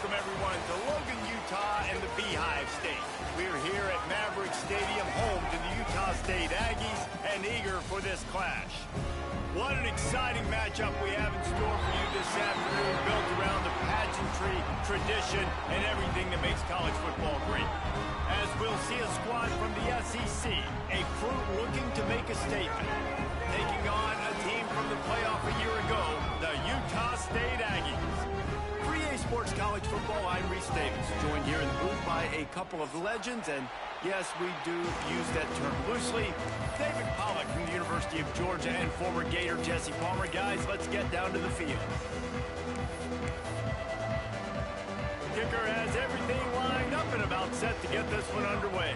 welcome everyone to Logan, Utah and the Beehive State. We're here at Maverick Stadium, home to the Utah State Aggies, and eager for this clash. What an exciting matchup we have in store for you this afternoon, built around the pageantry, tradition, and everything that makes college football great. As we'll see a squad from the SEC, a crew looking to make a statement, taking on a team from the playoff a year ago, the Utah State Aggies. 3A Sports College Football, I'm Reese Davis, joined here in the booth by a couple of legends, and yes, we do use that term loosely. David Pollack from the University of Georgia and former Gator Jesse Palmer. Guys, let's get down to the field. Kicker has everything lined up and about set to get this one underway.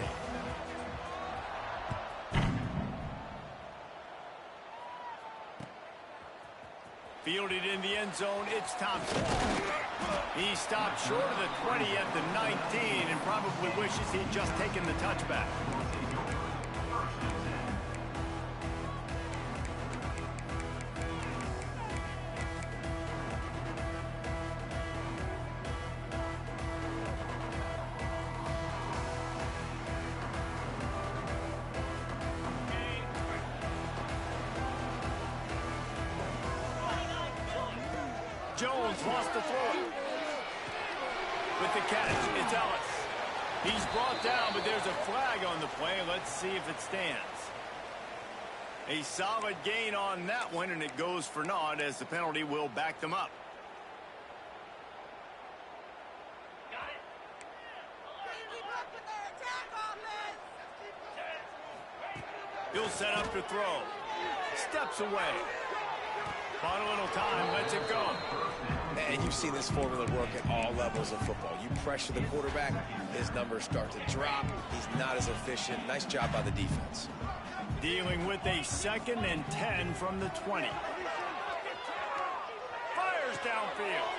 Fielded in the end zone, it's Thompson. He stopped short of the 20 at the 19 and probably wishes he'd just taken the touchback. Jones lost the throw. With the catch, it's Ellis. He's brought down, but there's a flag on the play. Let's see if it stands. A solid gain on that one, and it goes for naught as the penalty will back them up. He'll set up to throw. Steps away. Bought a little time, lets it go. And you've seen this formula work at all levels of football. You pressure the quarterback, his numbers start to drop. He's not as efficient. Nice job by the defense. Dealing with a 2nd and 10 from the 20. Fires downfield.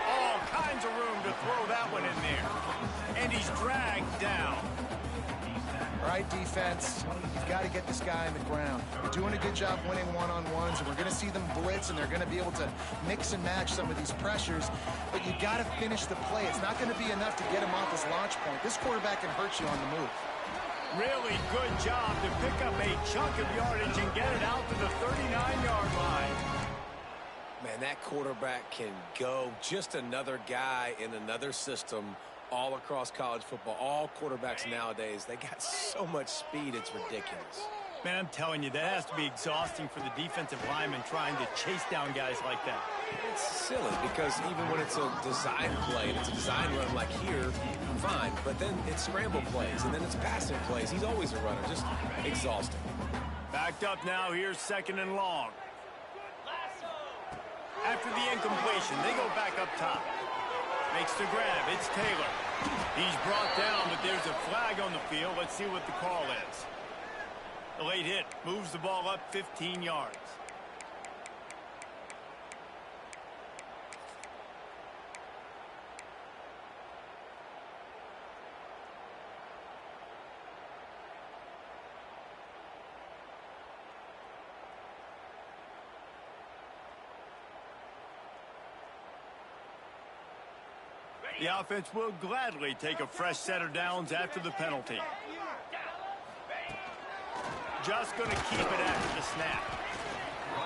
All kinds of room to throw that one in there. And he's dragged down. All right, defense, you've got to get this guy on the ground. You're doing a good job winning one-on-ones, and we're going to see them blitz, and they're going to be able to mix and match some of these pressures, but you got to finish the play. It's not going to be enough to get him off his launch point. This quarterback can hurt you on the move. Really good job to pick up a chunk of yardage and get it out to the 39-yard line. Man, that quarterback can go. Just another guy in another system all across college football. All quarterbacks nowadays, they got so much speed, it's ridiculous. Man, I'm telling you, that has to be exhausting for the defensive lineman trying to chase down guys like that. It's silly because even when it's a design play and it's a design run like here, fine, but then it's scramble plays and then it's passing plays. He's always a runner, just exhausting. Backed up now, here's 2nd and long. After the incompletion, they go back up top. Makes the grab, it's Taylor. He's brought down, but there's a flag on the field. Let's see what the call is. The late hit moves the ball up 15 yards. The offense will gladly take a fresh set of downs after the penalty. Just going to keep it after the snap.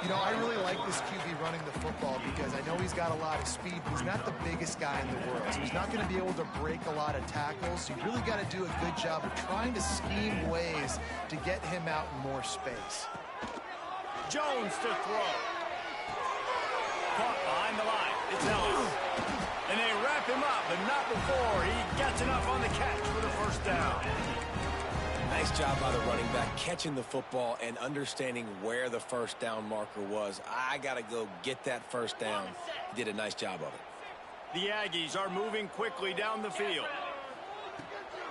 You know, I really like this QB running the football because I know he's got a lot of speed, but he's not the biggest guy in the world. So he's not going to be able to break a lot of tackles. So you really got to do a good job of trying to scheme ways to get him out in more space. Jones to throw. Caught behind the line. It's Ellis. And they wrap him up, but not before he gets enough on the catch for the first down. Nice job by the running back, catching the football and understanding where the first down marker was. I got to go get that first down. He did a nice job of it. The Aggies are moving quickly down the field.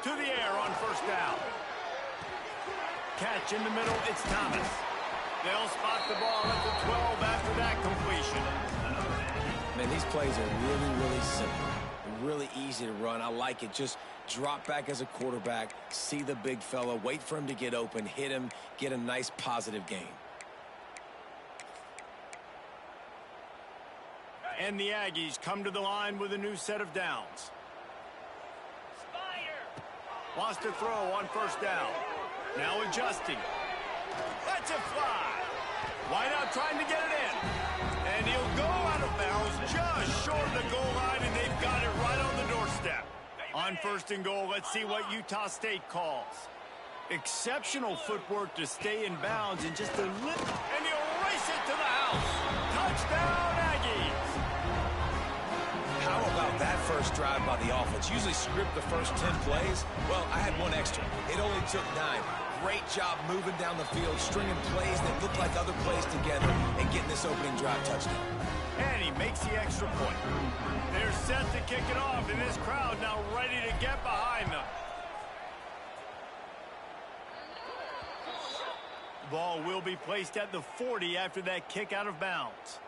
To the air on first down. Catch in the middle, it's Thomas. They'll spot the ball at the 12 after that completion. Man, these plays are really, really simple. Really easy to run. I like it. Just drop back as a quarterback, see the big fella, wait for him to get open, hit him, get a nice positive gain. And the Aggies come to the line with a new set of downs. Wants to throw on first down. Now adjusting. Lets it fly. Wide out trying to get it in. And he'll go out of bounds just short of the goal line, and they've got it right on the doorstep. On first and goal, let's see what Utah State calls. Exceptional footwork to stay in bounds and just a little. And he'll race it to the house. Touchdown, Aggies. How about that first drive by the offense? Usually script the first 10 plays. Well, I had one extra. It only took 9. Great job moving down the field, stringing plays that look like other plays together, and getting this opening drive touchdown. And he makes the extra point. They're set to kick it off, and this crowd now ready to get behind them. Ball will be placed at the 40 after that kick out of bounds.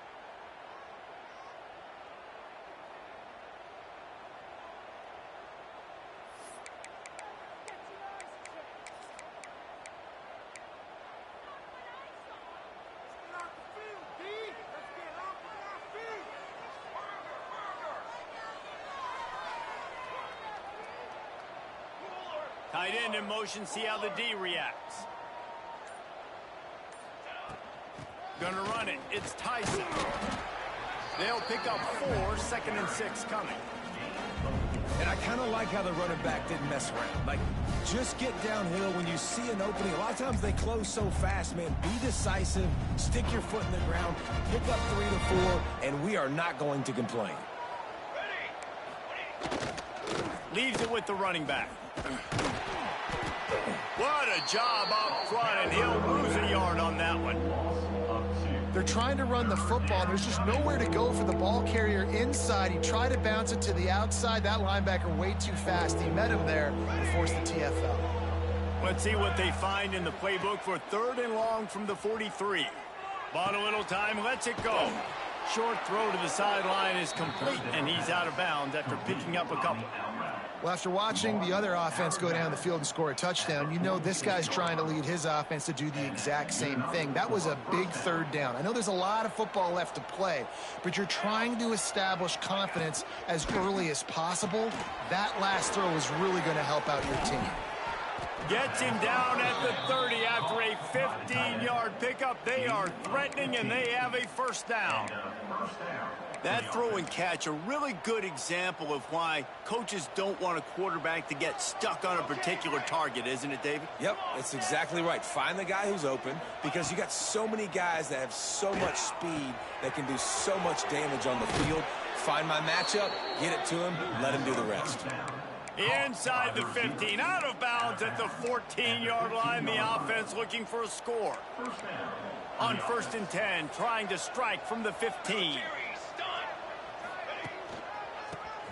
Tight end in motion, see how the D reacts. Gonna run it. It's Tyson. They'll pick up 4, 2nd and 6 coming. And I kind of like how the running back didn't mess around. Like, just get downhill when you see an opening. A lot of times they close so fast, man. Be decisive, stick your foot in the ground, pick up 3 to 4, and we are not going to complain. Leaves it with the running back. What a job up front, and he'll lose a yard on that one. They're trying to run the football. There's just nowhere to go for the ball carrier inside. He tried to bounce it to the outside. That linebacker way too fast. He met him there and forced the TFL. Let's see what they find in the playbook for 3rd and long from the 43. Bought a little time, lets it go. Short throw to the sideline is complete, and he's out of bounds after picking up a couple. Well, after watching the other offense go down the field and score a touchdown, you know this guy's trying to lead his offense to do the exact same thing. That was a big 3rd down. I know there's a lot of football left to play, but you're trying to establish confidence as early as possible. That last throw is really going to help out your team. Gets him down at the 30 after a 15-yard pickup. They are threatening, and they have a first down. That throw and catch, a really good example of why coaches don't want a quarterback to get stuck on a particular target, isn't it, David? Yep, that's exactly right. Find the guy who's open, because you got so many guys that have so much speed that can do so much damage on the field. Find my matchup, get it to him, let him do the rest. Inside the 15, out of bounds at the 14-yard line. The offense looking for a score. On 1st and 10, trying to strike from the 15.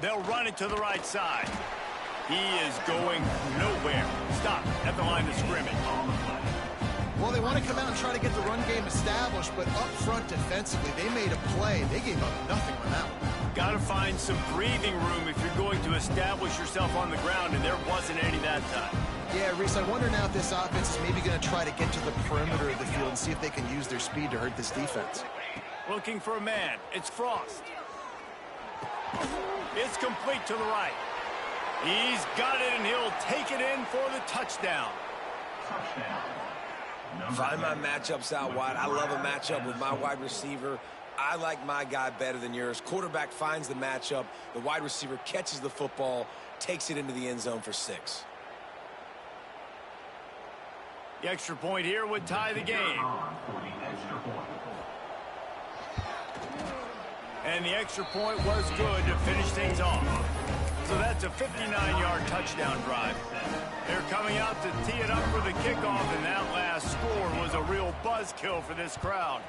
They'll run it to the right side. He is going nowhere. Stop at the line of scrimmage. Well, they want to come out and try to get the run game established, but up front defensively, they made a play. They gave up nothing on that one. Got to find some breathing room if you're going to establish yourself on the ground, and there wasn't any that time. Yeah, Reese, I wonder now if this offense is maybe going to try to get to the perimeter of the field and see if they can use their speed to hurt this defense. Looking for a man. It's Frost. It's complete to the right. He's got it, and he'll take it in for the touchdown. Find my matchups out wide. I love a matchup with my wide receiver. I like my guy better than yours. Quarterback finds the matchup. The wide receiver catches the football, takes it into the end zone for 6. The extra point here would tie the game. And the extra point was good to finish things off. So that's a 59-yard touchdown drive. They're coming out to tee it up for the kickoff, and that last score was a real buzzkill for this crowd.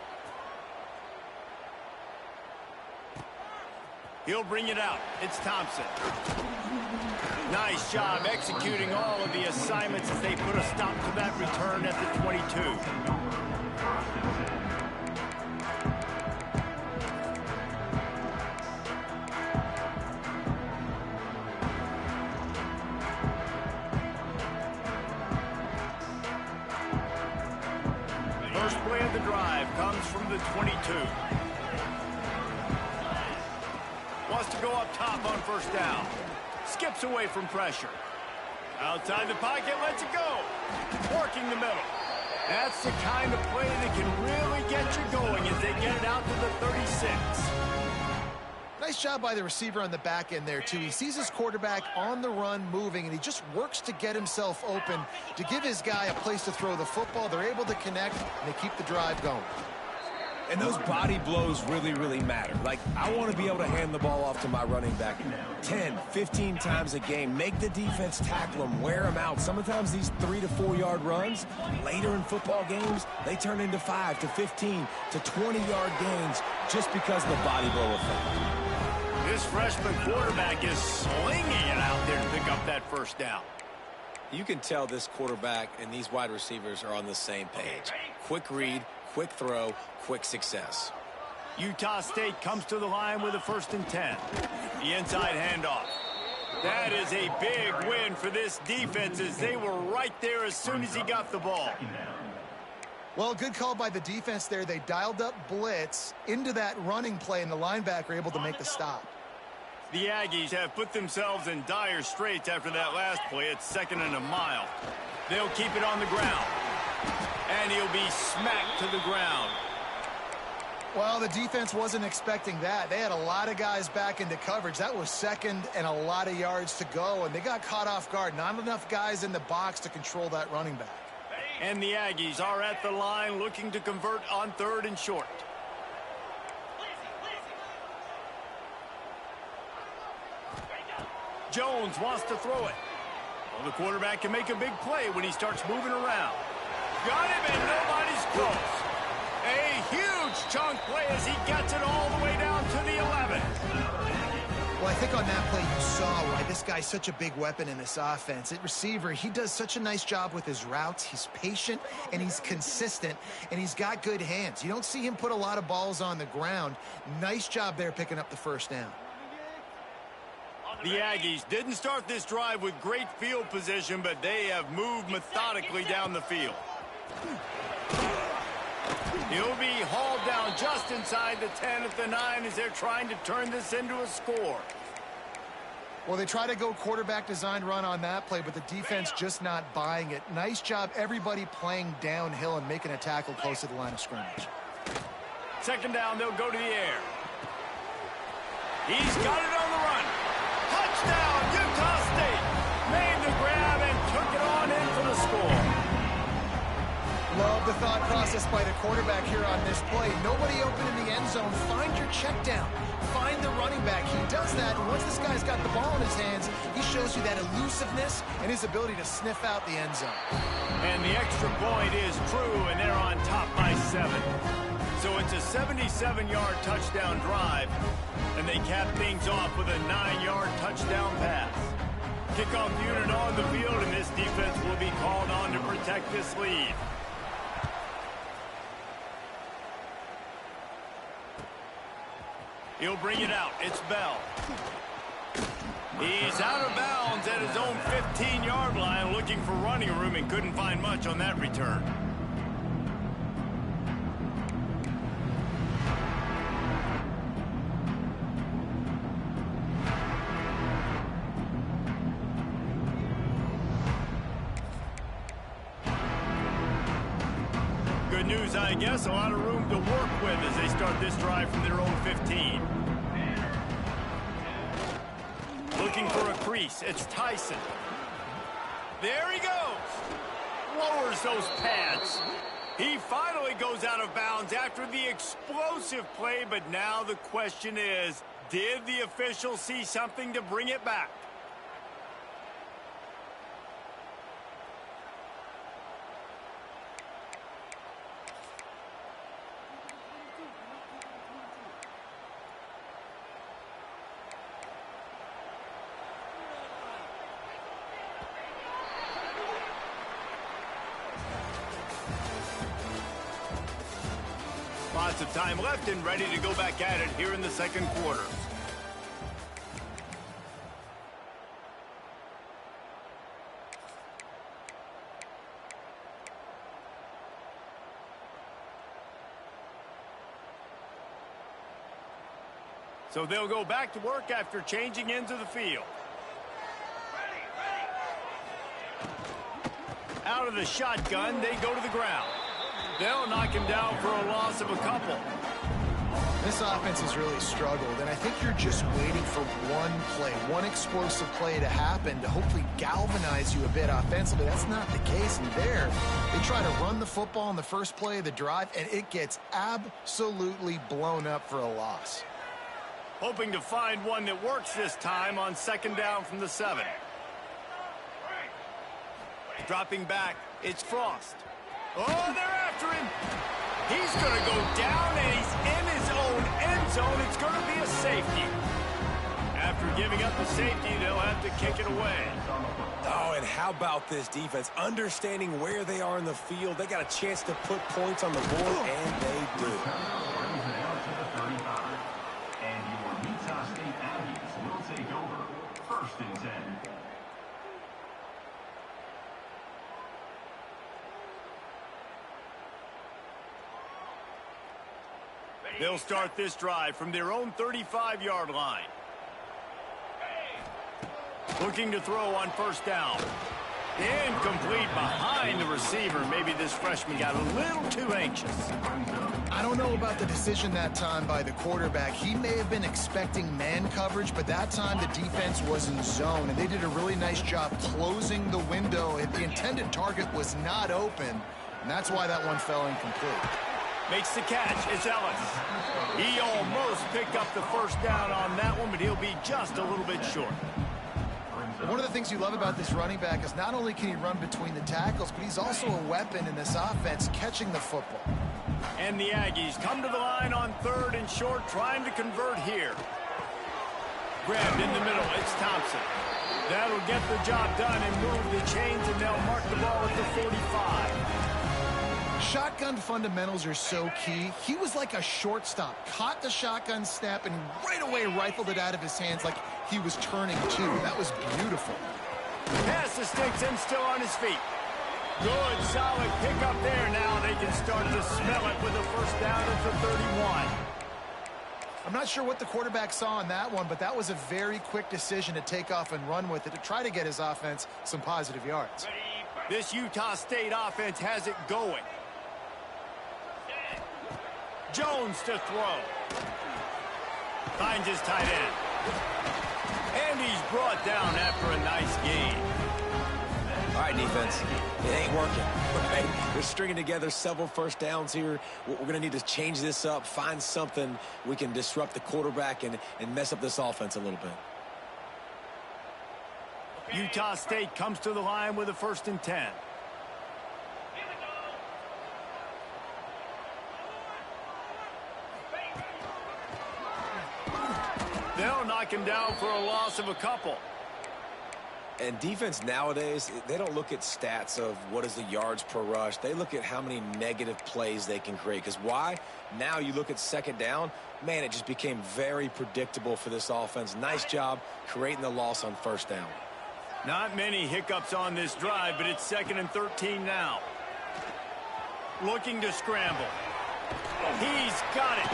He'll bring it out. It's Thompson. Nice job executing all of the assignments as they put a stop to that return at the 22. First play of the drive comes from the 22. wants to go up top on first down. Skips away from pressure. Outside the pocket, lets it go. Working the middle. That's the kind of play that can really get you going as they get it out to the 36. Nice job by the receiver on the back end there, too. He sees his quarterback on the run moving, and he just works to get himself open to give his guy a place to throw the football. They're able to connect, and they keep the drive going. And those body blows really, really matter. Like, I want to be able to hand the ball off to my running back 10, 15 times a game. Make the defense tackle them, wear them out. Sometimes these 3 to 4 yard runs, later in football games, they turn into 5 to 15 to 20 yard gains just because of the body blow effect. This freshman quarterback is slinging it out there to pick up that first down. You can tell this quarterback and these wide receivers are on the same page. Quick read, quick throw, quick success. Utah State comes to the line with a 1st and 10. The inside handoff. That is a big win for this defense as they were right there as soon as he got the ball. Well, good call by the defense there. They dialed up blitz into that running play, and the linebacker able to make the stop. The Aggies have put themselves in dire straits after that last play. It's 2nd and a mile. They'll keep it on the ground. And he'll be smacked to the ground. Well, the defense wasn't expecting that. They had a lot of guys back into coverage. That was 2nd and a lot of yards to go, and they got caught off guard. Not enough guys in the box to control that running back. And the Aggies are at the line looking to convert on 3rd and short. Jones wants to throw it. Well, the quarterback can make a big play when he starts moving around. Got him, and nobody's close. A huge chunk play as he gets it all the way down to the 11. Well, I think on that play you saw why this guy's such a big weapon in this offense. At receiver, he does such a nice job with his routes. He's patient, and he's consistent, and he's got good hands. You don't see him put a lot of balls on the ground. Nice job there picking up the 1st down. The Aggies didn't start this drive with great field position, but they have moved methodically down the field. He'll be hauled down just inside the 10 at the 9 as they're trying to turn this into a score. Well, they try to go quarterback design run on that play, but the defense just not buying it. Nice job, everybody playing downhill and making a tackle close to the line of scrimmage. 2nd down, they'll go to the air. He's got it on the run. Touchdown, Utah State. Made the grab and took it on in for the score. Love the thought process by the quarterback here on this play. Nobody open in the end zone. Find your check down. Find the running back. He does that, and once this guy's got the ball in his hands, he shows you that elusiveness and his ability to sniff out the end zone. And the extra point is true, and they're on top by 7. So it's a 77-yard touchdown drive, and they cap things off with a 9-yard touchdown pass. Kickoff unit on the field, and this defense will be called on to protect this lead. He'll bring it out. It's Bell. He's out of bounds at his own 15-yard line, looking for running room, and couldn't find much on that return. Good news, I guess. A lot of room to work with as they start this drive from their own 15. Looking for a crease. It's Tyson. There he goes. Lowers those pads. He finally goes out of bounds after the explosive play, but now the question is, did the official see something to bring it back? Lots of time left and ready to go back at it here in the 2nd quarter. So they'll go back to work after changing into the field. Out of the shotgun, they go to the ground. They'll knock him down for a loss of a couple. This offense has really struggled, and I think you're just waiting for one play, one explosive play to happen to hopefully galvanize you a bit offensively. That's not the case, and there, they try to run the football in the first play of the drive, and it gets absolutely blown up for a loss. Hoping to find one that works this time on second down from the 7. Dropping back, it's Frost. Oh, they're after him. He's going to go down, and he's in his own end zone. It's going to be a safety. After giving up the safety, they'll have to kick it away. Oh, and how about this defense? Understanding where they are in the field. They got a chance to put points on the board, and they do. And your Utah State Aggies will take over 1st and 10. They'll start this drive from their own 35-yard line. Looking to throw on first down. Incomplete behind the receiver. Maybe this freshman got a little too anxious. I don't know about the decision that time by the quarterback. He may have been expecting man coverage, but that time the defense was in zone, and they did a really nice job closing the window. The intended target was not open, and that's why that one fell incomplete. Makes the catch. It's Ellis. He almost picked up the first down on that one, but he'll be just a little bit short. One of the things you love about this running back is not only can he run between the tackles, but he's also a weapon in this offense, catching the football. And the Aggies come to the line on 3rd and short, trying to convert here. Grabbed in the middle. It's Thompson. That'll get the job done and move the chains, and they'll mark the ball at the 45. Shotgun fundamentals are so key. He was like a shortstop, caught the shotgun snap, and right away rifled it out of his hands like he was turning two. That was beautiful. Pass the sticks and still on his feet. Good, solid pickup there. Now they can start to smell it with a first down at the 31. I'm not sure what the quarterback saw on that one, but that was a very quick decision to take off and run with it to try to get his offense some positive yards. This Utah State offense has it going. Jones to throw. Finds his tight end. And he's brought down after a nice gain. All right, defense. It ain't working. Right? They're stringing together several first downs here. We're going to need to change this up, find something we can disrupt the quarterback and mess up this offense a little bit. Utah State comes to the line with a 1st and 10. They'll knock him down for a loss of a couple. And defense nowadays, they don't look at stats of what is the yards per rush. They look at how many negative plays they can create. Because why? Now you look at second down, man, it just became very predictable for this offense. Nice job creating the loss on first down. Not many hiccups on this drive, but it's 2nd and 13 now. Looking to scramble. He's got it.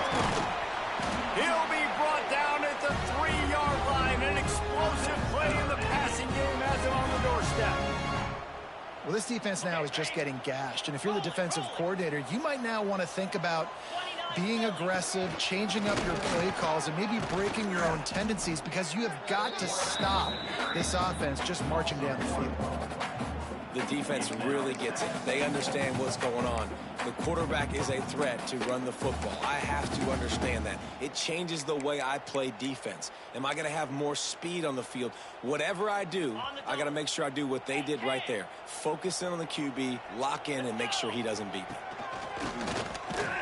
He'll be brought down at the 3-yard line. An explosive play in the passing game has him on the doorstep. Well, this defense now is just getting gashed. And if you're the defensive coordinator, you might now want to think about being aggressive, changing up your play calls, and maybe breaking your own tendencies, because you have got to stop this offense just marching down the field. The defense really gets it. They understand what's going on. The quarterback is a threat to run the football. I have to understand that. It changes the way I play defense. Am I going to have more speed on the field? Whatever I do, I got to make sure I do what they did right there. Focus in on the QB, lock in, and make sure he doesn't beat me.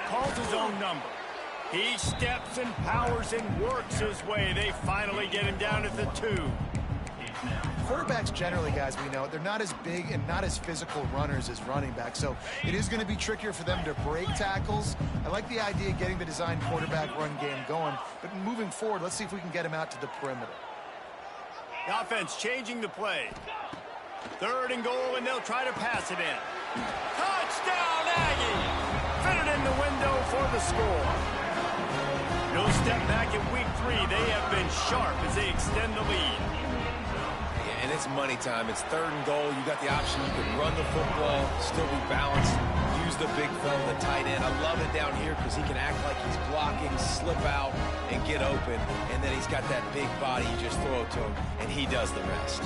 Calls his own number. He steps and powers and works his way. They finally get him down at the 2. Quarterbacks generally, guys, we know, they're not as big and not as physical runners as running backs, so it is going to be trickier for them to break tackles. I like the idea of getting the design quarterback run game going, but moving forward, let's see if we can get him out to the perimeter. The offense changing the play. 3rd and goal, and they'll try to pass it in. Touchdown, Aggie! Fitted in the window for the score. No step back in week 3. They have been sharp as they extend the lead. Yeah, and it's money time. It's 3rd and goal. You got the option. You can run the football, still be balanced, use the big fella, the tight end. I love it down here because he can act like he's blocking, slip out, and get open. And then he's got that big body. You just throw it to him, and he does the rest.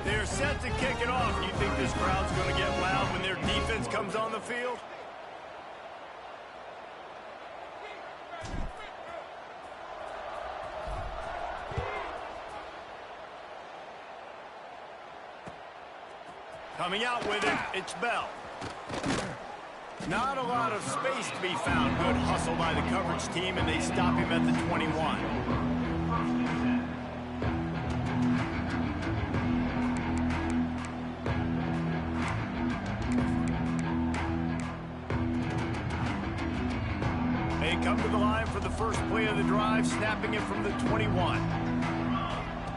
They're set to kick it off. You think this crowd's going to get loud when their defense comes on the field? Coming out with it, it's Bell. Not a lot of space to be found. Good hustle by the coverage team, and they stop him at the 21. They come to the line for the first play of the drive, snapping it from the 21.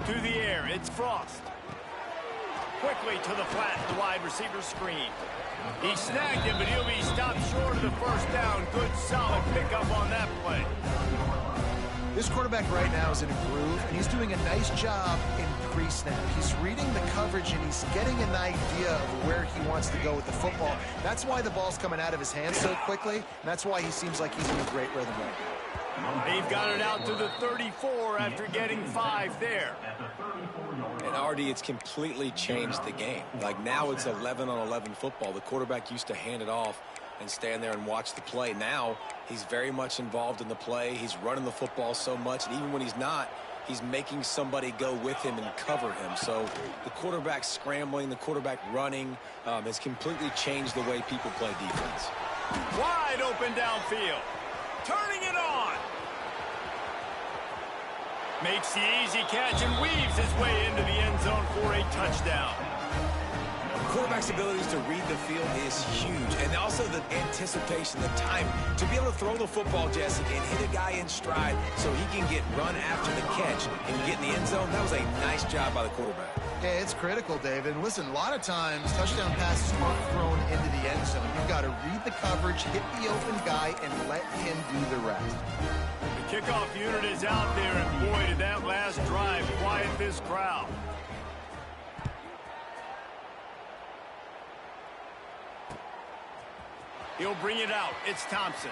To the air, it's Frost. Quickly to the flat, the wide receiver screen. He snagged it, but he'll be stopped short of the first down. Good, solid pickup on that play. This quarterback right now is in a groove, and he's doing a nice job in pre-snap. He's reading the coverage, and he's getting an idea of where he wants to go with the football. That's why the ball's coming out of his hands so quickly, and that's why he seems like he's in a great rhythm right now. They've got it out to the 34 after getting 5 there. And Artie, it's completely changed the game. Like now it's 11-on-11 football. The quarterback used to hand it off and stand there and watch the play. Now he's very much involved in the play. He's running the football so much, and even when he's not, he's making somebody go with him and cover him. So the quarterback scrambling, the quarterback running has completely changed the way people play defense. Wide open downfield. Turning it on. Makes the easy catch and weaves his way into the end zone for a touchdown. The quarterback's abilities to read the field is huge. And also the anticipation, the time to be able to throw the football, Jesse, and hit a guy in stride so he can get run after the catch and get in the end zone. That was a nice job by the quarterback. Yeah, it's critical, David. And listen, a lot of times touchdown passes aren't thrown into the end zone. You've got to read the coverage, hit the open guy, and let him do the rest. The kickoff unit is out there, and boy, did that last drive quiet this crowd. He'll bring it out. It's Thompson.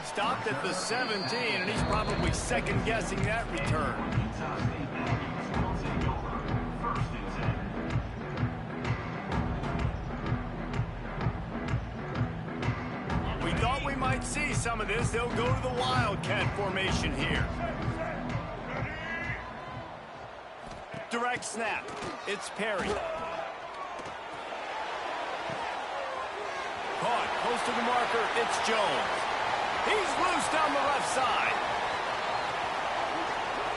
Stopped at the 17, and he's probably second-guessing that return. We thought we might see some of this. They'll go to the Wildcat formation here. Direct snap. It's Perry. Caught, close to the marker, it's Jones. He's loose down the left side.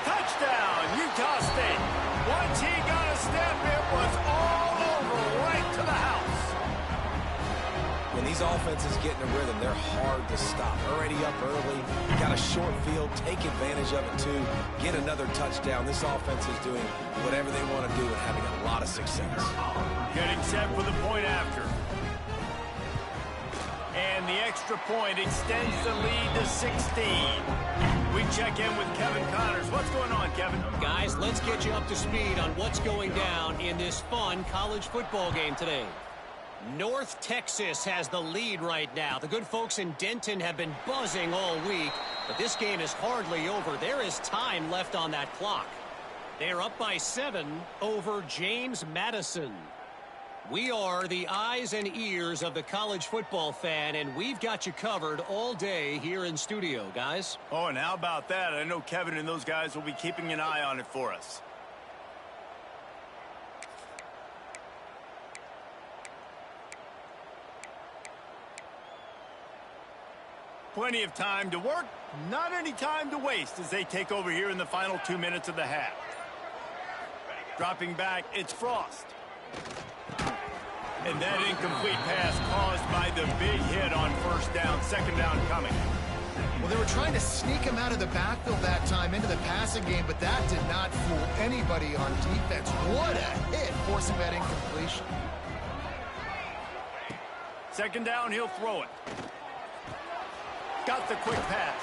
Touchdown, Utah State. Once he got a step, it was all over, right to the house. When these offenses get in a rhythm, they're hard to stop. Already up early, got a short field, take advantage of it too, get another touchdown. This offense is doing whatever they want to do and having a lot of success. Getting set for the point after. And the extra point extends the lead to 16. We check in with Kevin Connors. What's going on, Kevin? Guys, let's get you up to speed on what's going down in this fun college football game today. North Texas has the lead right now. The good folks in Denton have been buzzing all week, but this game is hardly over. There is time left on that clock. They're up by 7 over James Madison. We are the eyes and ears of the college football fan, and we've got you covered all day here in studio, guys. Oh, and how about that? I know Kevin and those guys will be keeping an eye on it for us. Plenty of time to work, not any time to waste as they take over here in the final 2 minutes of the half. Dropping back, it's Frost. And that incomplete pass caused by the big hit on first down, second down coming. Well, they were trying to sneak him out of the backfield that time into the passing game, but that did not fool anybody on defense. What a hit, forcing that incompletion. Second down, he'll throw it. Got the quick pass.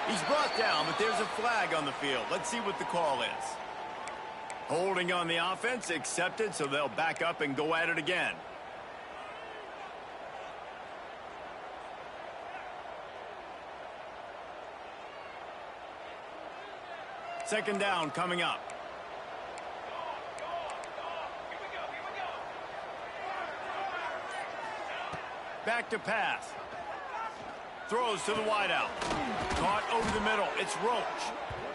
He's brought down, but there's a flag on the field. Let's see what the call is. Holding on the offense, accepted, so they'll back up and go at it again. Second down coming up. Back to pass. Throws to the wideout. Caught over the middle. It's Roach.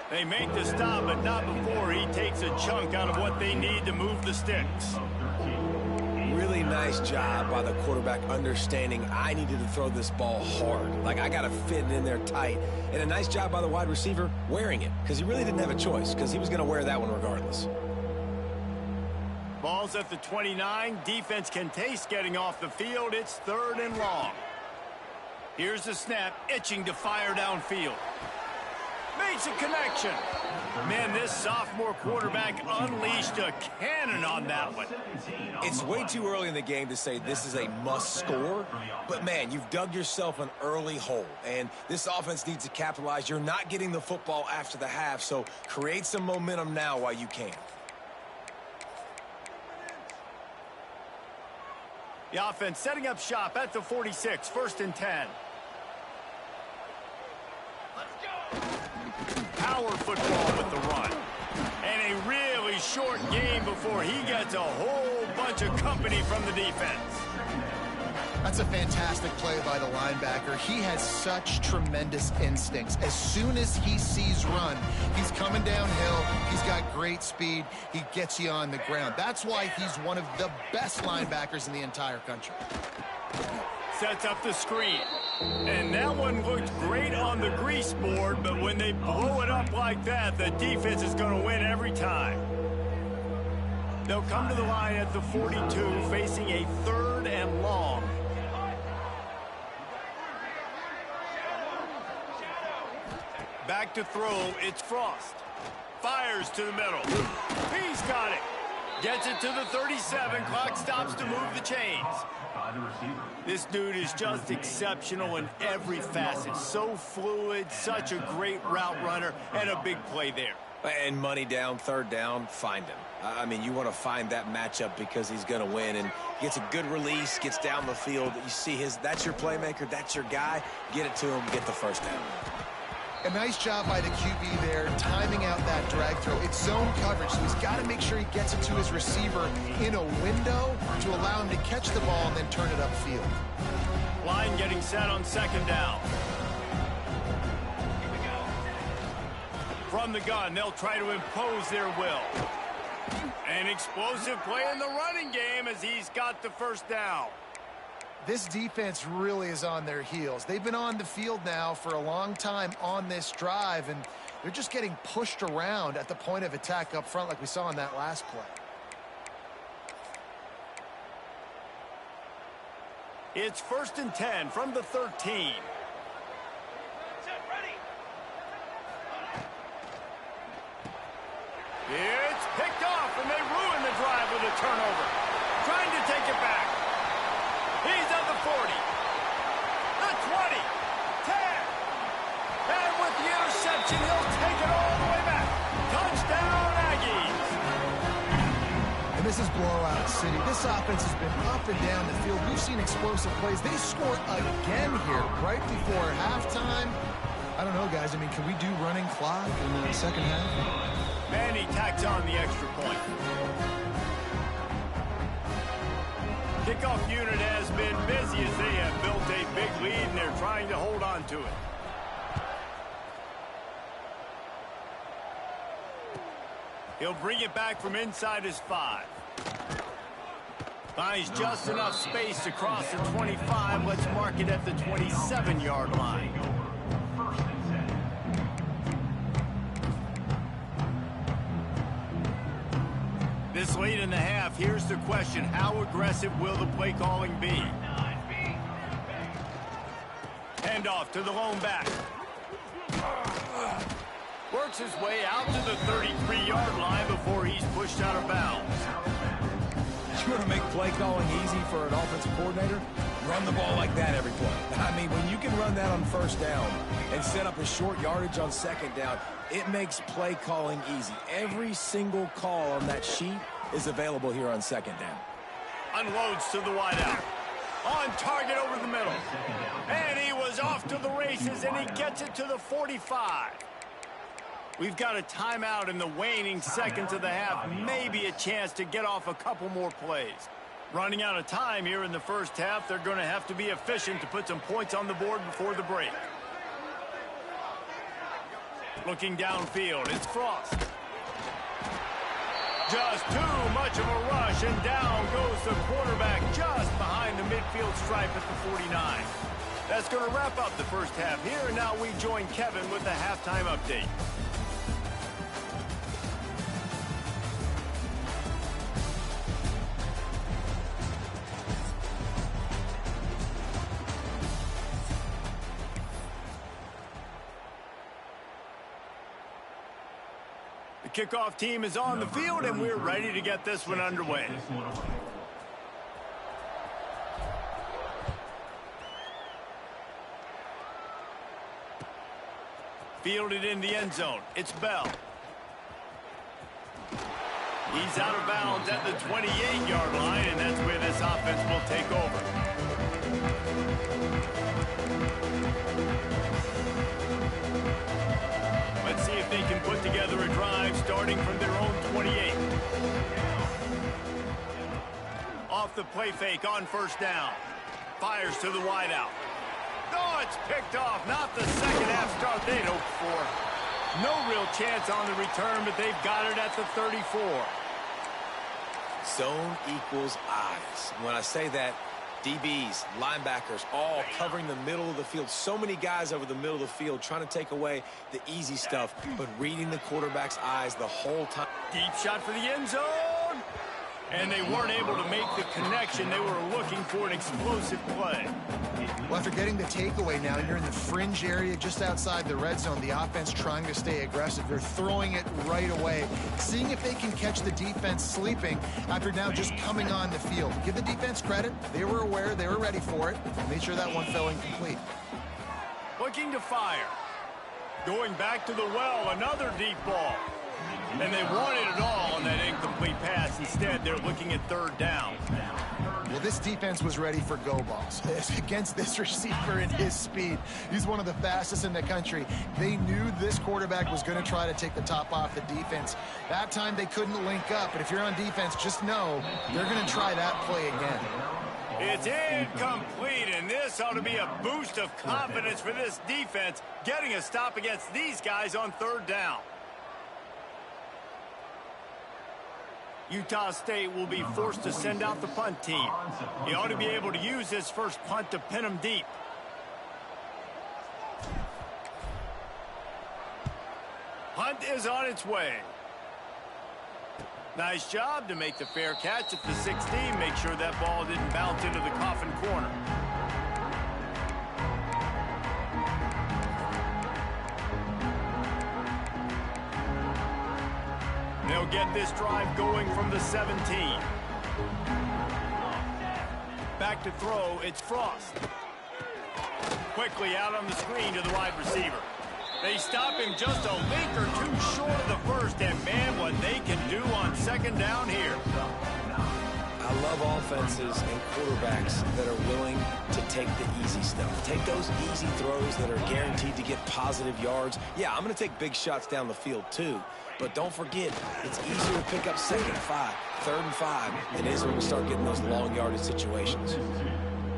They make the stop, but not before he takes a chunk out of what they need to move the sticks. Really nice job by the quarterback understanding I needed to throw this ball hard. Like, I got to fit it in there tight. And a nice job by the wide receiver wearing it, because he really didn't have a choice, because he was going to wear that one regardless. Ball's at the 29. Defense can taste getting off the field. It's 3rd and long. Here's the snap, itching to fire downfield. Makes a connection. Man, this sophomore quarterback unleashed a cannon on that one. It's way too early in the game to say this is a must score, but man, you've dug yourself an early hole, and this offense needs to capitalize. You're not getting the football after the half, so create some momentum now while you can. The offense setting up shop at the 46, 1st and 10. Power football with the run. And a really short game before he gets a whole bunch of company from the defense. That's a fantastic play by the linebacker. He has such tremendous instincts. As soon as he sees run, he's coming downhill. He's got great speed. He gets you on the ground. That's why he's one of the best linebackers in the entire country. Sets up the screen. And that one looked great on the grease board, but when they blow it up like that, the defense is going to win every time. They'll come to the line at the 42, facing a 3rd and long. Back to throw, it's Frost. Fires to the middle. He's got it. Gets it to the 37. Clock stops to move the chains. This dude is just exceptional in every facet. So fluid, such a great route runner, and a big play there. And money down, 3rd down, find him. I mean, you want to find that matchup because he's going to win, and gets a good release, gets down the field. You see that's your playmaker, that's your guy. Get it to him, get the 1st down. A nice job by the QB there, timing out that drag throw. It's zone coverage, so he's got to make sure he gets it to his receiver in a window to allow him to catch the ball and then turn it upfield. Line getting set on 2nd down. From the gun, they'll try to impose their will. An explosive play in the running game as he's got the 1st down. This defense really is on their heels. They've been on the field now for a long time on this drive, and they're just getting pushed around at the point of attack up front like we saw in that last play. It's 1st and 10 from the 13. It's picked off, and they ruin the drive with a turnover. Trying to take it back. He's at the 40, the 20, 10, and with the interception, he'll take it all the way back. Touchdown, Aggies. And this is blowout city. This offense has been up and down the field. We've seen explosive plays. They score again here right before halftime. I don't know, guys. I mean, can we do running clock in the 2nd half? And he tacks on the extra point. Kickoff unit has been busy as they have built a big lead, and they're trying to hold on to it. He'll bring it back from inside his 5. Finds just enough space to cross the 25. Let's mark it at the 27-yard line. This late in the half, here's the question. How aggressive will the play calling be? Handoff to the lone back. Works his way out to the 33-yard line before he's pushed out of bounds. You want to make play calling easy for an offensive coordinator? Run the ball like that every play. I mean, when you can run that on first down and set up a short yardage on second down, it makes play calling easy. Every single call on that sheet is available here on second down. Unloads to the wideout. On target over the middle. And he was off to the races, and he gets it to the 45. We've got a timeout in the waning seconds of the half. Maybe a chance to get off a couple more plays. Running out of time here in the first half. They're going to have to be efficient to put some points on the board before the break. Looking downfield, it's Frost. Just too much of a rush, and down goes the quarterback just behind the midfield stripe at the 49. That's going to wrap up the first half here, and now we join Kevin with the halftime update. The kickoff team is on the field, and we're ready to get this one underway. Fielded in the end zone. It's Bell. He's out of bounds at the 28-yard line, and that's where this offense will take over. Let's see if they can put together a drive starting from their own 28. Off the play fake on first down. Fires to the wideout. Oh, it's picked off. Not the second half start they'd hoped for. No real chance on the return, but they've got it at the 34. Zone equals eyes. When I say that, DBs, linebackers, all covering the middle of the field. So many guys over the middle of the field trying to take away the easy stuff, but reading the quarterback's eyes the whole time. Deep shot for the end zone. And they weren't able to make the connection. They were looking for an explosive play. Well, after getting the takeaway now, you're in the fringe area just outside the red zone. The offense trying to stay aggressive. They're throwing it right away, seeing if they can catch the defense sleeping after now just coming on the field. Give the defense credit. They were aware. They were ready for it. Made sure that one fell incomplete. Looking to fire. Going back to the well. Another deep ball. And they wanted it all on that incomplete pass. Instead, they're looking at third down. Well, this defense was ready for go balls against this receiver and his speed. He's one of the fastest in the country. They knew this quarterback was going to try to take the top off the defense. That time they couldn't link up, but if you're on defense, just know they're going to try that play again. It's incomplete, and this ought to be a boost of confidence for this defense, getting a stop against these guys on third down. Utah State will be forced to send out the punt team. He ought to be able to use his first punt to pin them deep. Punt is on its way. Nice job to make the fair catch at the 16. Make sure that ball didn't bounce into the coffin corner. They'll get this drive going from the 17. Back to throw, it's Frost. Quickly out on the screen to the wide receiver. They stop him just a link or two short of the first, and man, what they can do on second down here. I love offenses and quarterbacks that are willing to take the easy stuff. Take those easy throws that are guaranteed to get positive yards. Yeah, I'm going to take big shots down the field too. But don't forget, it's easier to pick up second and 5, third and 5 than it is when we start getting those long yardage situations.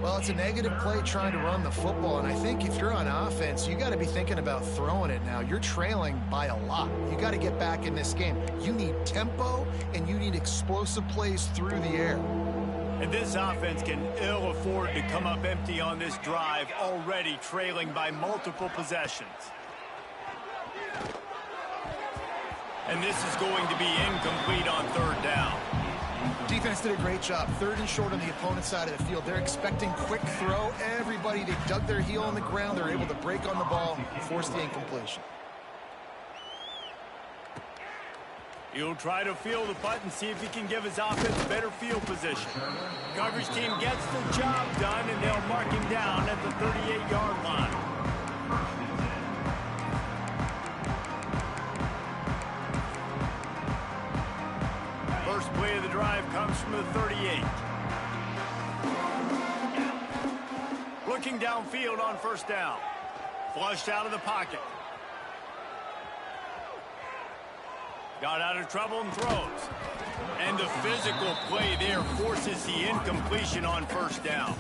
Well, it's a negative play trying to run the football, and I think if you're on offense, you got to be thinking about throwing it now. You're trailing by a lot. You got to get back in this game. You need tempo, and you need explosive plays through the air. And this offense can ill afford to come up empty on this drive, already trailing by multiple possessions. And this is going to be incomplete on third down. Defense did a great job. Third and short on the opponent's side of the field. They're expecting quick throw. Everybody, they dug their heel on the ground. They're able to break on the ball and force the incompletion. He'll try to field the punt and see if he can give his offense better field position. Coverage team gets the job done, and they'll mark him down at the 38-yard line. First play of the drive comes from the 38. Looking downfield on first down. Flushed out of the pocket. Got out of trouble and throws. And the physical play there forces the incompletion on first down.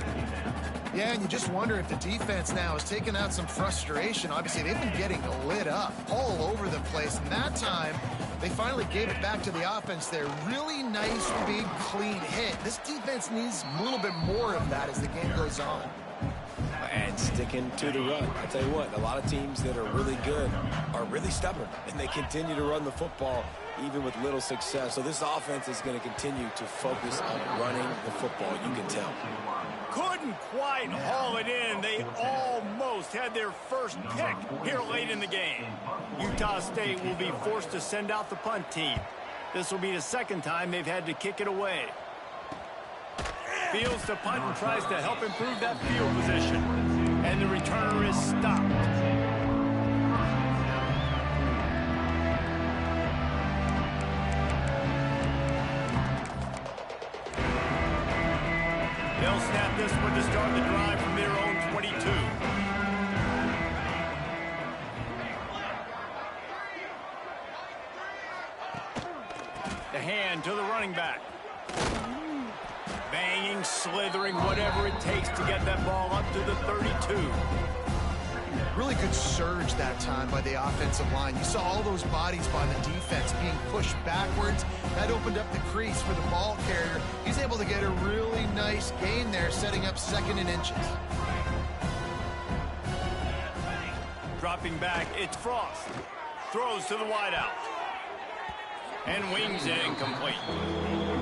Yeah, and you just wonder if the defense now has taken out some frustration. Obviously, they've been getting lit up all over the place. And that time, they finally gave it back to the offense there. Really nice, big, clean hit. This defense needs a little bit more of that as the game goes on. And sticking to the run. I tell you what, a lot of teams that are really good are really stubborn, and they continue to run the football even with little success. So this offense is going to continue to focus on running the football, you can tell. Couldn't quite haul it in. They almost had their first pick here late in the game. Utah State will be forced to send out the punt team. This will be the second time they've had to kick it away. Fields to punt and tries to help improve that field position. And the returner is stopped. They'll snap this one to start the drive from their own 22. The hand to the running back. Banging, slithering, whatever it takes to get that ball up to the 32. Really good surge that time by the offensive line. You saw all those bodies by the defense being pushed backwards. That opened up the crease for the ball carrier. He's able to get a really nice gain there, setting up second and inches. Dropping back, it's Frost. Throws to the wideout. And wings it incomplete.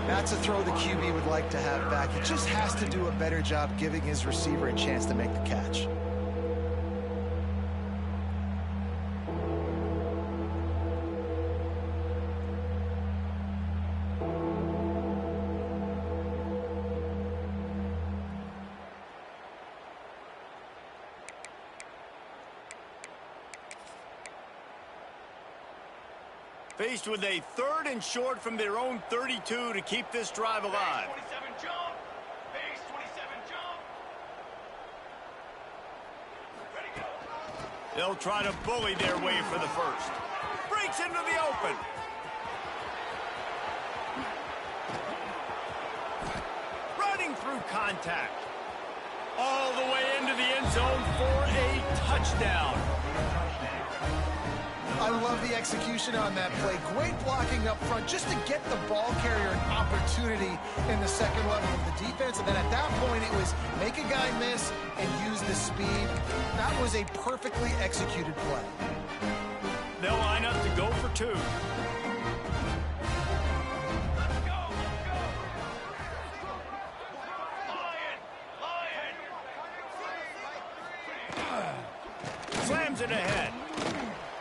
That's a throw the QB would like to have back. He just has to do a better job giving his receiver a chance to make the catch. Faced with a 3rd and short from their own 32 to keep this drive alive. Base 27 jump. Base 27 jump. Ready, go. They'll try to bully their way for the first. Breaks into the open. Running through contact. All the way into the end zone for a touchdown. I love the execution on that play. Great blocking up front just to get the ball carrier an opportunity in the second level of the defense. And then at that point, it was make a guy miss and use the speed. That was a perfectly executed play. They'll line up to go for 2. Slams it ahead.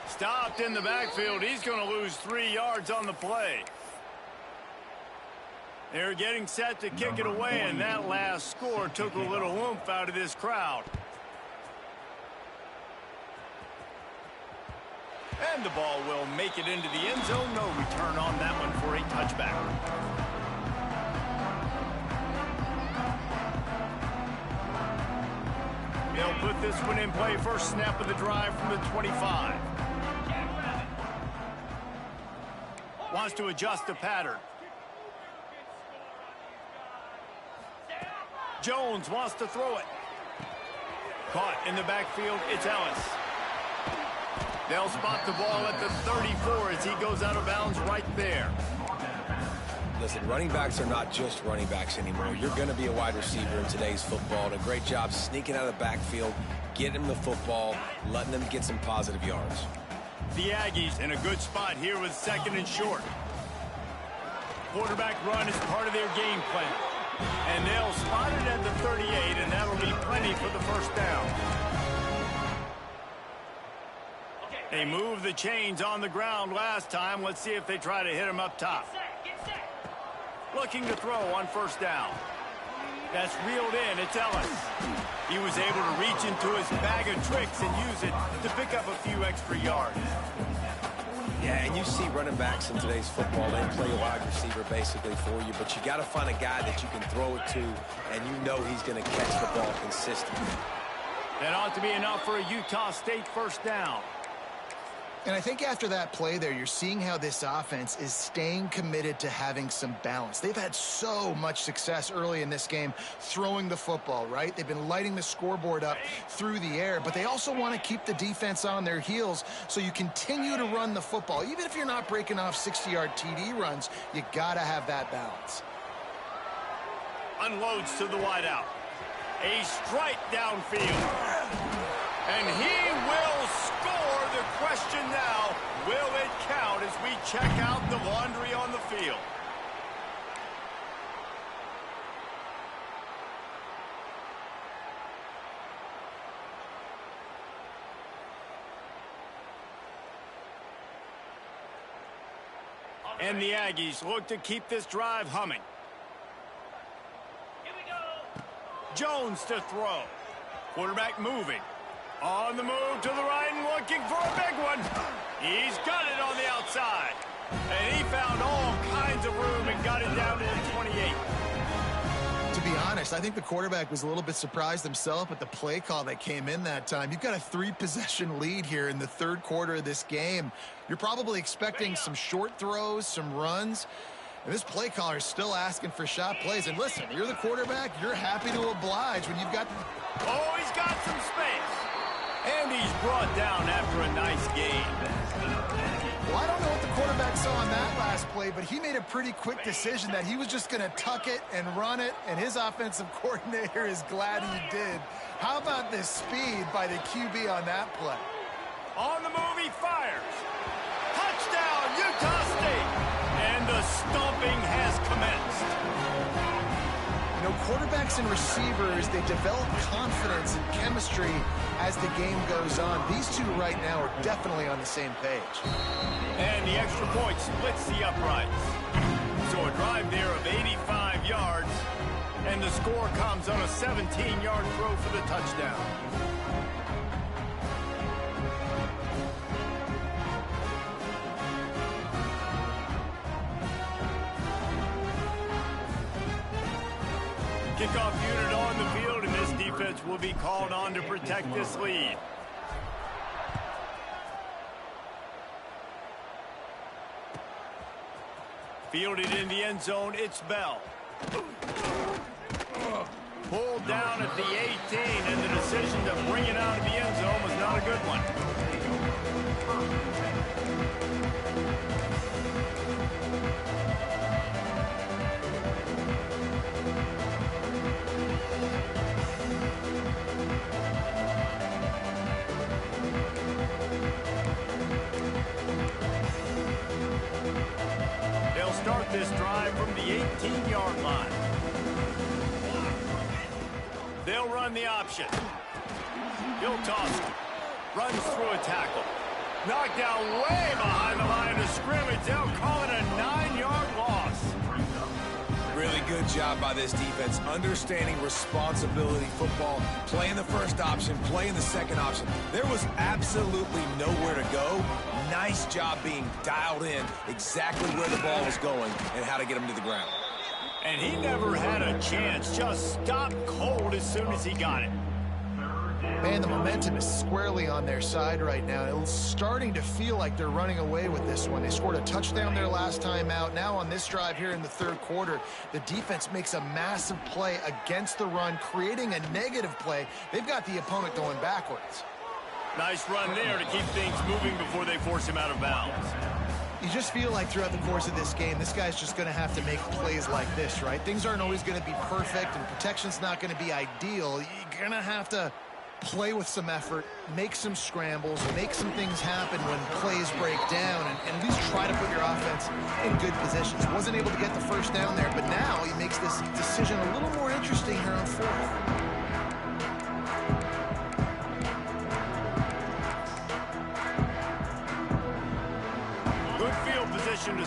Stopped in the backfield. He's going to lose 3 yards on the play. They're getting set to kick it away, and that last score took a little oomph out of this crowd. And the ball will make it into the end zone. No return on that one for a touchback. They'll put this one in play. First snap of the drive from the 25. Wants to adjust the pattern. Jones wants to throw it. Caught in the backfield, it's Ellis. They'll spot the ball at the 34 as he goes out of bounds right there. Listen, running backs are not just running backs anymore. You're going to be a wide receiver in today's football. And a great job sneaking out of the backfield, getting them the football, letting them get some positive yards. The Aggies in a good spot here with 2nd and short. Quarterback run is part of their game plan. And they'll spot it at the 38, and that'll be plenty for the first down. Okay, They moved the chains on the ground last time. Let's see if they try to hit him up top. Looking to throw on first down. That's reeled in. It's Ellis. He was able to reach into his bag of tricks and use it to pick up a few extra yards. Yeah, and you see running backs in today's football, they play wide receiver basically for you, but you got to find a guy that you can throw it to, and you know he's going to catch the ball consistently. That ought to be enough for a Utah State first down. And I think after that play there, you're seeing how this offense is staying committed to having some balance. They've had so much success early in this game throwing the football, right? They've been lighting the scoreboard up through the air, but they also want to keep the defense on their heels so you continue to run the football. Even if you're not breaking off 60-yard TD runs, you got to have that balance. Unloads to the wideout. A strike downfield. And he will score. The question now, will it count as we check out the laundry on the field? And the Aggies look to keep this drive humming. Here we go. Jones to throw. Quarterback moving. On the move to the right and looking for a big one. He's got it on the outside. And he found all kinds of room and got it down to the 28. To be honest, I think the quarterback was a little bit surprised himself at the play call that came in that time. You've got a 3-possession lead here in the third quarter of this game. You're probably expecting some short throws, some runs. And this play caller is still asking for shot plays. And listen, you're the quarterback. You're happy to oblige when you've got... Oh, he's got some space. And he's brought down after a nice game. Well, I don't know what the quarterback saw on that last play, but he made a pretty quick decision that he was just going to tuck it and run it, and his offensive coordinator is glad he did. How about this speed by the QB on that play? On the move, he fires. Touchdown, Utah State. And the stomping has commenced. You know, quarterbacks and receivers, they develop confidence and chemistry as the game goes on. These two right now are definitely on the same page. And the extra point splits the uprights. So a drive there of 85 yards, and the score comes on a 17-yard throw for the touchdown. Kickoff unit on the field, and this defense will be called on to protect this lead. Fielded in the end zone, it's Bell. Pulled down at the 18, and the decision to bring it out of the end zone was not a good one. Start this drive from the 18-yard line. They'll run the option. He'll toss it. Runs through a tackle. Knocked down way behind the line of scrimmage. They'll call it a 9-yard loss. Really good job by this defense, understanding responsibility football, playing the first option, playing the second option. There was absolutely nowhere to go. Nice job being dialed in exactly where the ball was going and how to get him to the ground. And he never had a chance, just stopped cold as soon as he got it. Man, the momentum is squarely on their side right now. It's starting to feel like they're running away with this one. They scored a touchdown their last time out. Now on this drive here in the third quarter, the defense makes a massive play against the run, creating a negative play. They've got the opponent going backwards. Nice run there to keep things moving before they force him out of bounds. You just feel like throughout the course of this game, this guy's just going to have to make plays like this, right? Things aren't always going to be perfect, and protection's not going to be ideal. You're going to have to play with some effort, make some scrambles, make some things happen when plays break down, and at least try to put your offense in good positions. Wasn't able to get the first down there, but now he makes this decision a little more interesting here on fourth.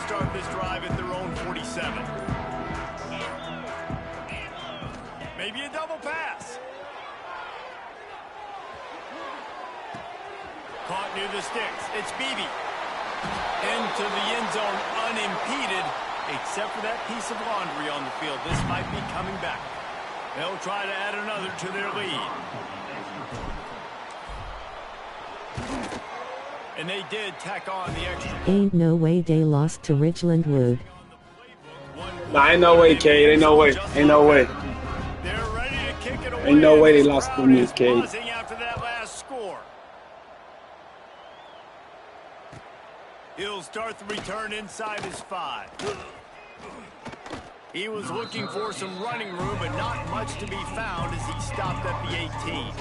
start this drive at their own 47. Maybe a double pass. Caught near the sticks. It's Beebe. Into the end zone unimpeded, except for that piece of laundry on the field. This might be coming back. They'll try to add another to their lead. And they did tack on the extra. Ain't no way they lost to Ridgeland Wood. Nah, ain't no way, Cade. Ain't no way. Ain't no way. They're ready to kick it away. Ain't no way they lost to me, Cade. Buzzing after that last score. He'll start the return inside his 5. He was looking for some running room, but not much to be found as he stopped at the 18.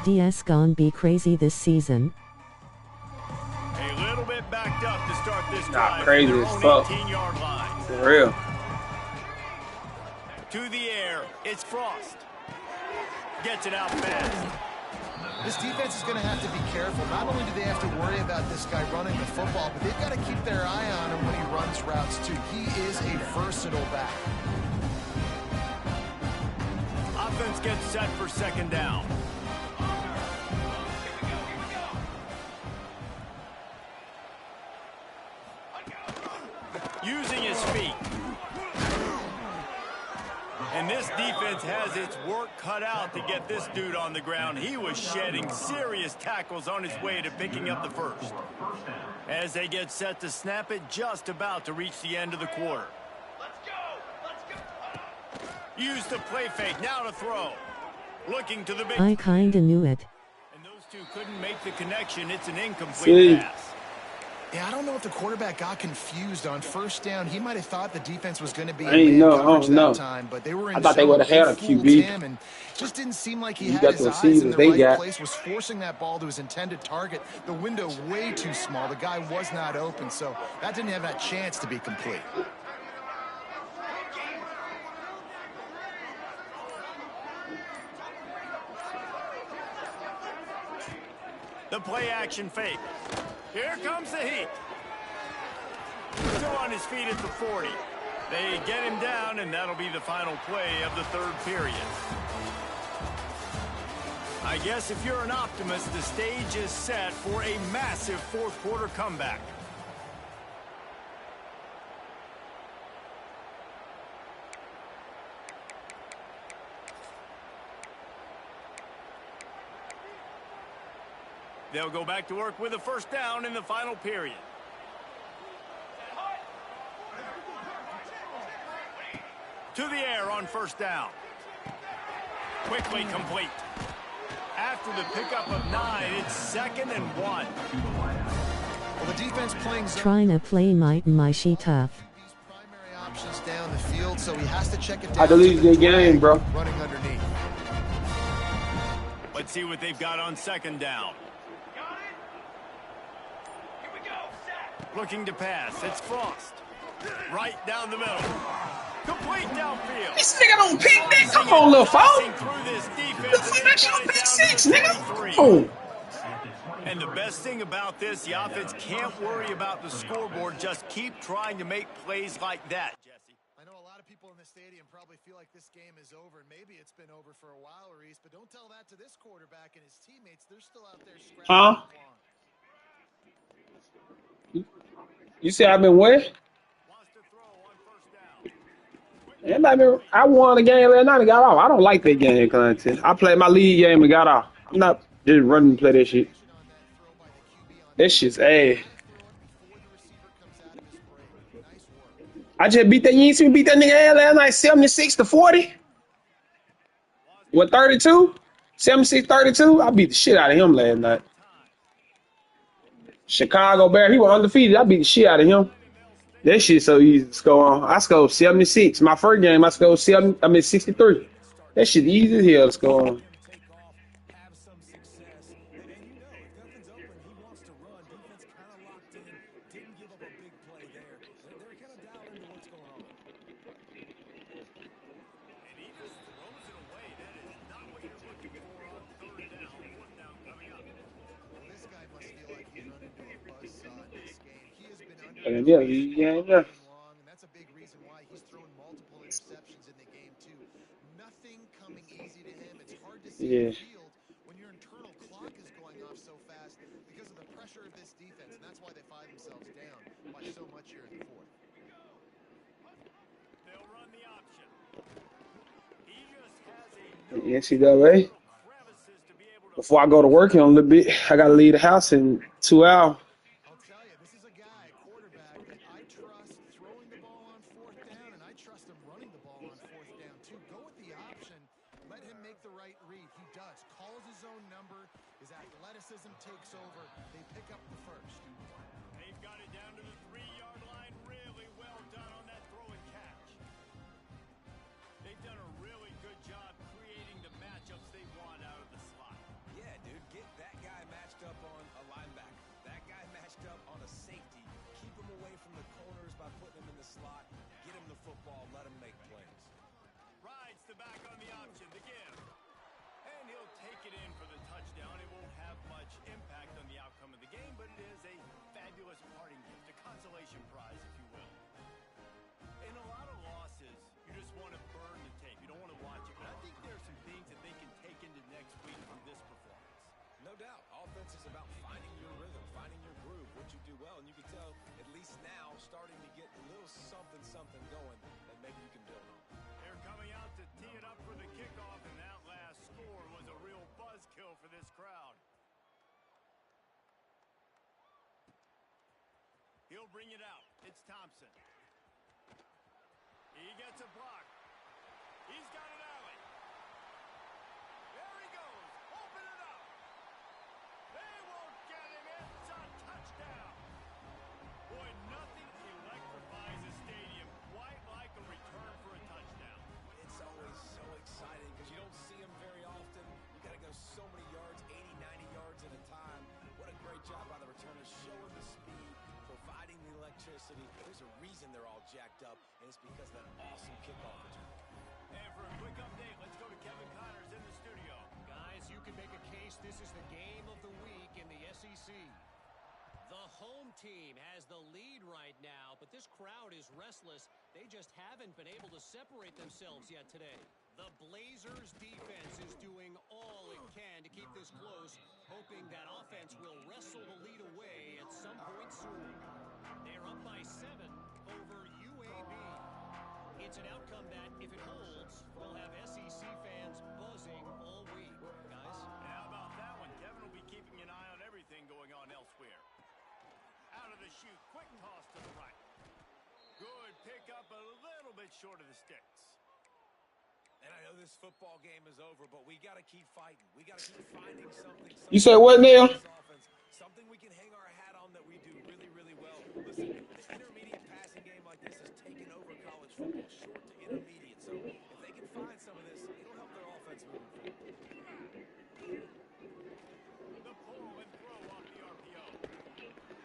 DS gon' be crazy this season. A little bit backed up to start this Nah, drive. crazy as fuck. 18-yard line. For real. To the air, it's Frost. Gets it out fast. This defense is going to have to be careful. Not only do they have to worry about this guy running the football, but they've got to keep their eye on him when he runs routes too. He is a versatile back. Offense gets set for second down. Using his feet. And this defense has its work cut out to get this dude on the ground. He was shedding serious tackles on his way to picking up the first. As they get set to snap it, just about to reach the end of the quarter. Use the play fake, now to throw. Looking to the big... I kinda knew it. And those two couldn't make the connection. It's an incomplete pass. Yeah, I don't know if the quarterback got confused on first down. He might have thought the defense was going to be I ain't know. I don't know. that time, but they were in I thought they would have had a QB. him and just didn't seem like he You had got his the eyes in receivers the they right got. place, was forcing that ball to his intended target. The window way too small. The guy was not open, so that didn't have that chance to be complete. The play action fake. Here comes the heat. Still on his feet at the 40. They get him down, and that'll be the final play of the third period. I guess if you're an optimist, the stage is set for a massive fourth quarter comeback. They'll go back to work with a first down in the final period. To the air on first down. Quickly complete. After the pickup of 9, it's 2nd and 1. Well, the defense playing zone. Trying to play my she tough. These primary options down the field, so he has to check it down. I deleted the game, bro. Running underneath. Let's see what they've got on second down. Looking to pass. It's Frost. Right down the middle. Complete downfield. This nigga don't pick that. Come on, little fool. Through this defense, That shit on pick 6, nigga. Oh. And the best thing about this, the offense can't worry about the scoreboard. Just keep trying to make plays like that, Jesse. I know a lot of people in the stadium probably feel like this game is over, and maybe it's been over for a while, Reese, but don't tell that to this quarterback and his teammates. They're still out there scrapping. Huh? You say I've been where? I won the game last night and got off. I don't like that game content. I played my league game and got off. I'm not just running and play that shit. That shit's ass. I just beat that. You ain't see me beat that nigga ass last night 76-40? What, 32? 76-32? I beat the shit out of him last night. Chicago Bear, he was undefeated. I beat the shit out of him. That shit so easy to score on. I scored 76. My first game, I scored 63. That shit easy as hell to score on. And yeah, he ain't there. Long, and that's a big reason why he's thrown multiple interceptions in the game too. Nothing coming easy to him. It's hard to see the Yeah. field when your internal clock is going off so fast because of the pressure of this defense, and that's why they find themselves down by so much here in the fourth. They'll run the option. He just has a NCAA. little crevices to be able to Before I go to work in a little bit, I gotta leave the house in 2 hours. I'll tell you, this is a guy, quarterback, that I trust throwing the ball on fourth down, and I trust him running the ball on fourth down, too. Go with the option. Let him make the right read. He does. Calls his own number. His athleticism takes over. They pick up the first. They've got it down to the 3-yard line. Really well done on that throw and catch. They've done a really good job creating the matchups they want out of the slot. Yeah, dude, get that guy matched up on a linebacker. That guy matched up on a safety. Keep him away from the corners by putting him in the slot. Get him the football. Let him make plays. Rides the back on the option, the give. And he'll take it in for the touchdown. It won't have much impact on the outcome of the game, but it is a fabulous parting gift, a consolation prize, if you will. In a lot of losses, you just want to burn the tape. You don't want to watch it. But I think there are some things that they can take into next week from this performance. No doubt. Offense is about finding your rhythm, finding your groove, what you do well. And you can tell, at least now, starting to get a little something going that maybe you can build on. They're coming out to tee it up for the kickoff, and that last score was a real buzzkill for this crowd. He'll bring it out. It's Thompson. He gets a block. He's got an alley. There he goes. Open it up. They won't get him. It's a touchdown. Boy, nothing electrifies a stadium quite like a return for a touchdown. It's always so exciting because you don't see them very often. You got to go so many yards, 80, 90 yards at a time. What a great job by the returners, showing the speed, providing the electricity. There's a reason they're all jacked up, and it's because of that awesome kickoff return. And for a quick update, let's go to Kevin Connors in the studio. Guys, you can make a case this is the game of the week in the SEC. The home team has the lead right now, but this crowd is restless. They just haven't been able to separate themselves yet today. The Blazers' defense is doing all it can to keep this close, hoping that offense will wrestle the lead away at some point soon. They're up by 7 over UAB. It's an outcome that, if it holds, will have SEC fans buzzing all week. Guys? How about that one? Kevin will be keeping an eye on everything going on elsewhere. Out of the chute, quick toss to the right. Good pick up, a little bit short of the sticks. And I know this football game is over, but we got to keep fighting. We got to keep finding something. You say what, Neil? Something we can hang our hat on that we do really, really well. Listen, the intermediate passing game like this has taken over college football, short to intermediate. So if they can find some of this, it'll help their offense moving forward. The pull and throw off the RPO.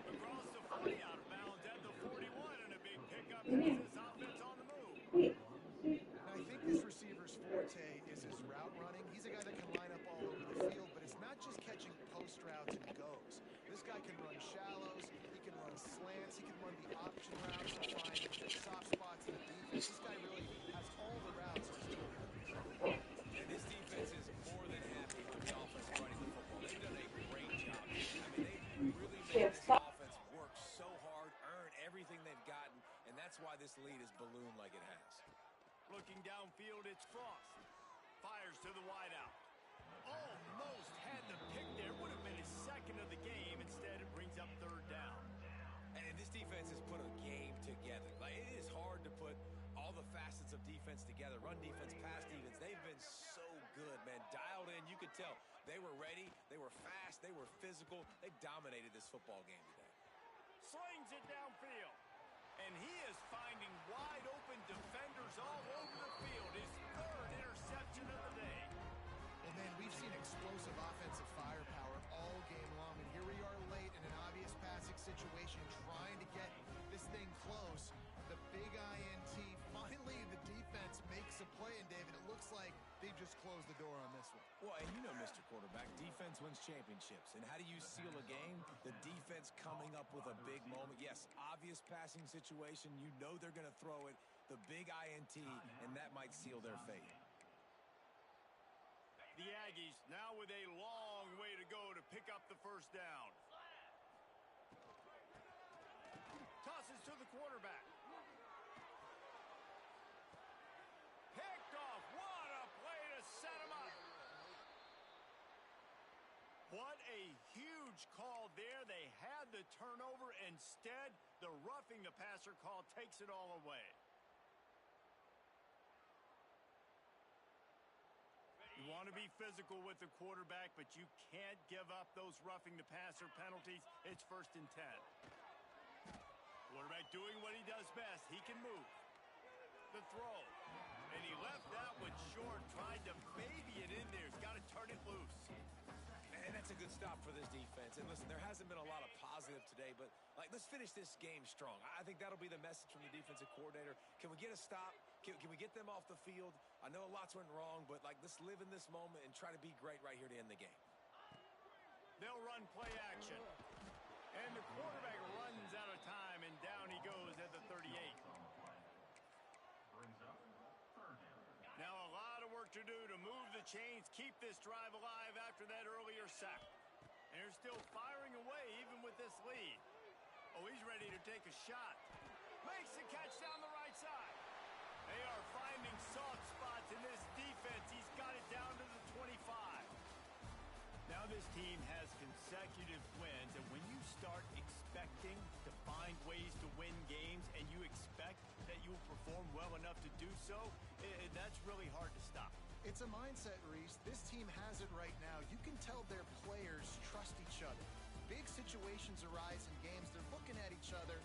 Across the 40, out of bounds at the 41, and a big pickup as this offense on the move. And I think this receiver's forte is his route running. He's a guy that can line up all over the field, but it's not just catching post routes and goes. This guy can run shallows, he can run slants, he can run the option routes to find soft spots in the defense. This guy really has all the routes in his toolkit. And this defense is more than happy with the offense running the football. They've done a great job. I mean, they really made this offense work so hard, earn everything they've gotten, and that's why this lead is ballooned like it has. Looking downfield, it's Frost. Fires to the wideout. Almost had the pick there. Would have been his second of the game. Instead, it brings up third down. And this defense has put a game together. Like, it is hard to put all the facets of defense together. Run defense, pass defense. They've been so good, man. Dialed in. You could tell they were ready. They were fast. They were physical. They dominated this football game today. Slings it downfield. And he is finding wide open defenders all over the field. His third interception of the day. Well, man, we've seen explosive offensive firepower all game long, and here we are late in an obvious passing situation trying to get this thing close. The big INT, finally the defense makes a play, and David, it looks like they've just just close the door on this one. Well, and you know, Mr. Quarterback, defense wins championships. And how do you seal a game? The defense coming up with a big moment. Yes, obvious passing situation. You know they're going to throw it. The big INT, and that might seal their fate. The Aggies now with a long way to go to pick up the first down. Tosses to the quarterback. Picked off. What a play to set him up. What a huge call there. They had the turnover. Instead, the roughing the passer call takes it all away. You want to be physical with the quarterback, but you can't give up those roughing the passer penalties. It's 1st and 10. Quarterback doing what he does best. He can move. The throw. And he left that one short. Tried to baby it in there. He's got to turn it loose. And that's a good stop for this defense. And listen, there hasn't been a lot of positive today, but let's finish this game strong. I think that'll be the message from the defensive coordinator. Can we get a stop? Can we get them off the field? I know lots went wrong, but let's live in this moment and try to be great right here to end the game. They'll run play action. And the quarterback runs out of time, and down he goes at the 38. Now a lot of work to do to move the chains, keep this drive alive after that earlier sack. And they're still firing away even with this lead. Oh, he's ready to take a shot. Makes the catch down the right side. They are finding soft spots in this defense. He's got it down to the 25. Now this team has consecutive wins, and when you start expecting to find ways to win games and you expect that you will perform well enough to do so, that's really hard to stop. It's a mindset, Reese. This team has it right now. You can tell their players trust each other. Big situations arise in games. They're looking at each other,